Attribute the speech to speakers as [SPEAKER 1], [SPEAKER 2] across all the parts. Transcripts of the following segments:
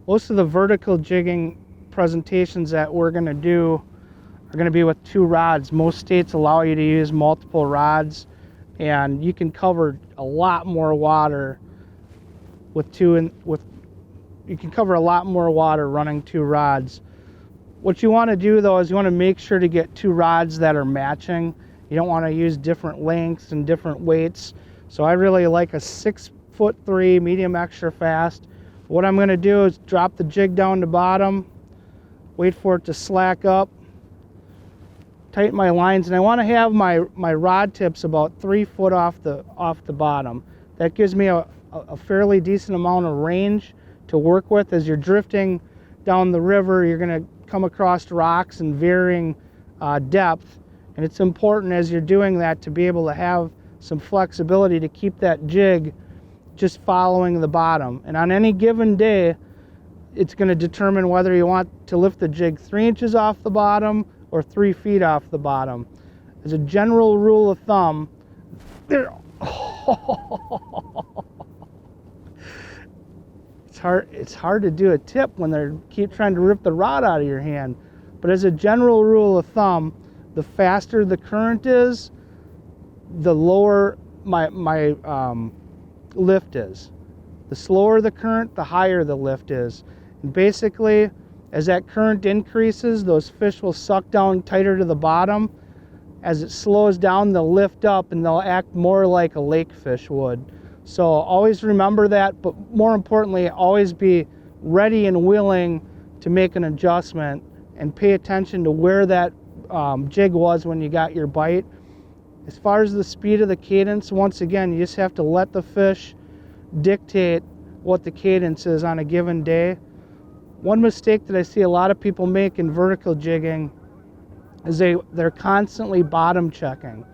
[SPEAKER 1] Most of the vertical jigging presentations that we're going to do are going to be with 2 rods. Most states allow you to use multiple rods, and you can cover a lot more water with you can cover a lot more water running 2 rods. What you want to do though is you want to make sure to get 2 rods that are matching. You don't want to use different lengths and different weights. So I really like a 6'3" medium extra fast. What I'm going to do is drop the jig down to bottom, wait for it to slack up, tighten my lines, and I want to have my rod tips about 3 foot off the bottom. That gives me a fairly decent amount of range to work with. As you're drifting down the river, you're going to come across rocks in varying depth, and it's important as you're doing that to be able to have some flexibility to keep that jig just following the bottom. And on any given day, it's going to determine whether you want to lift the jig 3 inches off the bottom or 3 feet off the bottom. As a general rule of thumb, it's hard to do a tip when they keep trying to rip the rod out of your hand. But as a general rule of thumb, the faster the current is, the lower my lift is. The slower the current, the higher the lift is. And basically, as that current increases, those fish will suck down tighter to the bottom. As it slows down, they'll lift up and they'll act more like a lake fish would. So always remember that, but more importantly, always be ready and willing to make an adjustment and pay attention to where that jig was when you got your bite. As far as the speed of the cadence, once again, you just have to let the fish dictate what the cadence is on a given day. One mistake that I see a lot of people make in vertical jigging is they're constantly bottom checking.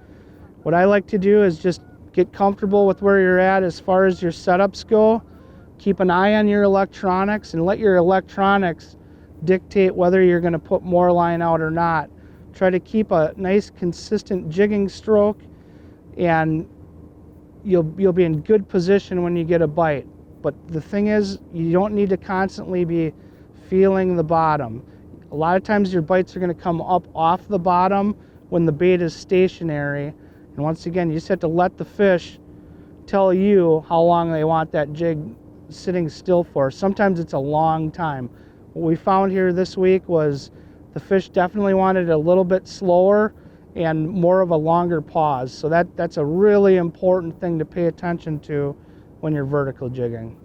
[SPEAKER 1] What I like to do is just get comfortable with where you're at as far as your setups go. Keep an eye on your electronics and let your electronics dictate whether you're going to put more line out or not. Try to keep a nice consistent jigging stroke, and you'll be in good position when you get a bite. But the thing is, you don't need to constantly be feeling the bottom. A lot of times your bites are going to come up off the bottom when the bait is stationary. And once again, you just have to let the fish tell you how long they want that jig sitting still for. Sometimes it's a long time. What we found here this week was the fish definitely wanted a little bit slower and more of a longer pause. So that's a really important thing to pay attention to when you're vertical jigging.